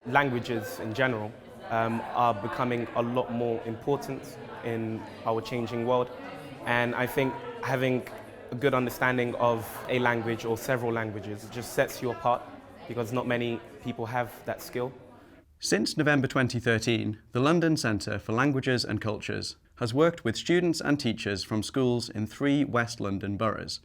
Languages in general are becoming a lot more important in our changing world, and I think having a good understanding of a language or several languages just sets you apart because not many people have that skill. Since November 2013, the London Centre for Languages and Cultures has worked with students and teachers from schools in 3 West London boroughs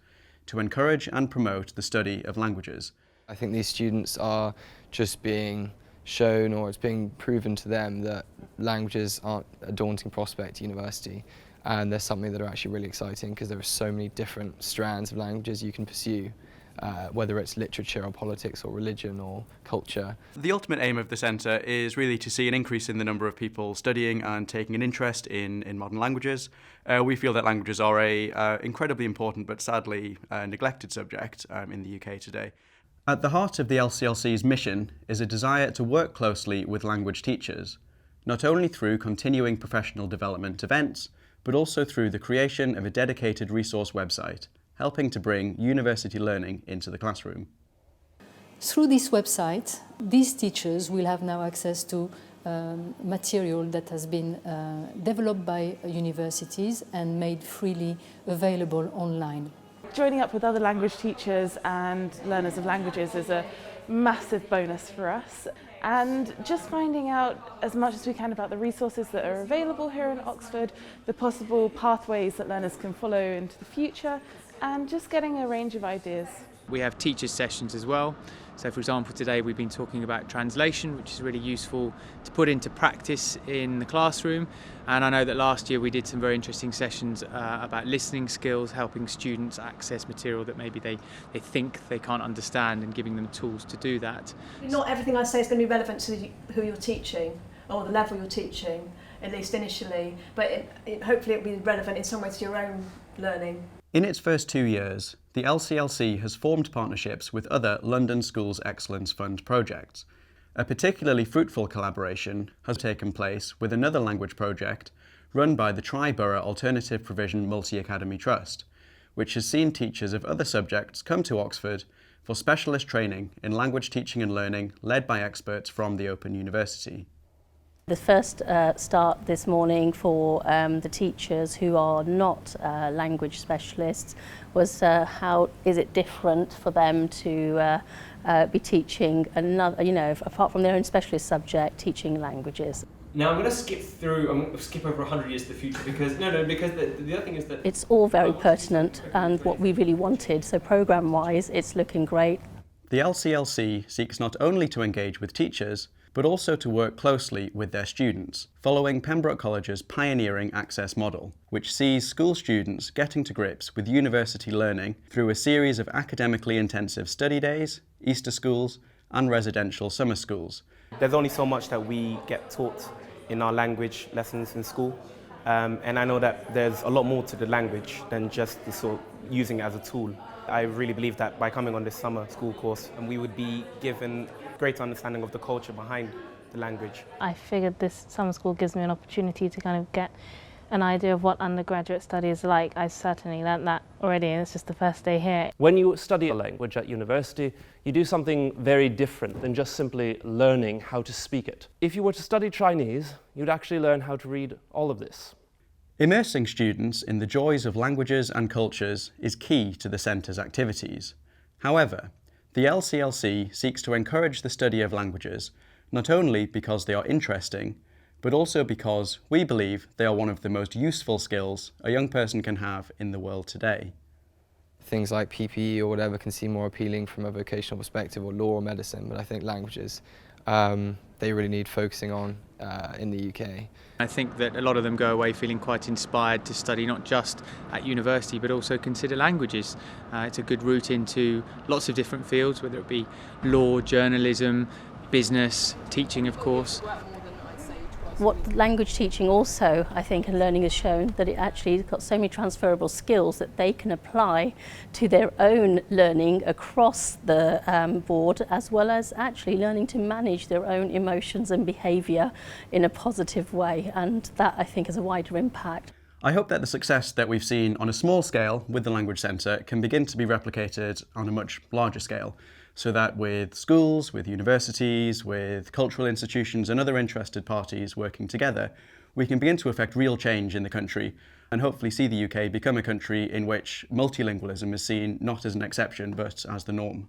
to encourage and promote the study of languages. I think these students are just being shown, or it's being proven to them, that languages aren't a daunting prospect at university, and they're something that are actually really exciting because there are so many different strands of languages you can pursue, whether it's literature or politics or religion or culture. The ultimate aim of the centre is really to see an increase in the number of people studying and taking an interest in modern languages. We feel that languages are a incredibly important but sadly neglected subject in the UK today. At the heart of the LCLC's mission is a desire to work closely with language teachers, not only through continuing professional development events, but also through the creation of a dedicated resource website, helping to bring university learning into the classroom. Through this website, these teachers will have now access to material that has been developed by universities and made freely available online. Joining up with other language teachers and learners of languages is a massive bonus for us, and just finding out as much as we can about the resources that are available here in Oxford, the possible pathways that learners can follow into the future, and just getting a range of ideas. We have teachers' sessions as well. So for example, today we've been talking about translation, which is really useful to put into practice in the classroom. And I know that last year we did some very interesting sessions about listening skills, helping students access material that maybe they think they can't understand and giving them tools to do that. Not everything I say is going to be relevant to who you're teaching or the level you're teaching, at least initially, but hopefully it'll be relevant in some way to your own learning. In its first 2 years, the LCLC has formed partnerships with other London Schools Excellence Fund projects. A particularly fruitful collaboration has taken place with another language project run by the Tri-Borough Alternative Provision Multi-Academy Trust, which has seen teachers of other subjects come to Oxford for specialist training in language teaching and learning led by experts from the Open University. The first start this morning for the teachers who are not language specialists was how is it different for them to be teaching another, apart from their own specialist subject, teaching languages. Now I'm going to skip over 100 years to the future because the other thing is that it's all very pertinent and what we really wanted. So programme-wise, it's looking great. The LCLC seeks not only to engage with teachers, but also to work closely with their students, following Pembroke College's pioneering access model, which sees school students getting to grips with university learning through a series of academically intensive study days, Easter schools, and residential summer schools. There's only so much that we get taught in our language lessons in school, and I know that there's a lot more to the language than just the sort of using it as a tool. I really believe that by coming on this summer school course, and we would be given greater understanding of the culture behind the language. I figured this summer school gives me an opportunity to kind of get an idea of what undergraduate study is like. I certainly learnt that already, and it's just the first day here. When you study a language at university, you do something very different than just simply learning how to speak it. If you were to study Chinese, you'd actually learn how to read all of this. Immersing students in the joys of languages and cultures is key to the centre's activities. However, the LCLC seeks to encourage the study of languages, not only because they are interesting, but also because we believe they are one of the most useful skills a young person can have in the world today. Things like PPE or whatever can seem more appealing from a vocational perspective, or law or medicine, but I think languages, they really need focusing on in the UK. I think that a lot of them go away feeling quite inspired to study not just at university but also consider languages. It's a good route into lots of different fields, whether it be law, journalism, business, teaching of course. What language teaching also, I think, and learning has shown that it actually has got so many transferable skills that they can apply to their own learning across the board, as well as actually learning to manage their own emotions and behaviour in a positive way, and that I think has a wider impact. I hope that the success that we've seen on a small scale with the Language Centre can begin to be replicated on a much larger scale. so that with schools, with universities, with cultural institutions and other interested parties working together, we can begin to effect real change in the country and hopefully see the UK become a country in which multilingualism is seen not as an exception but as the norm.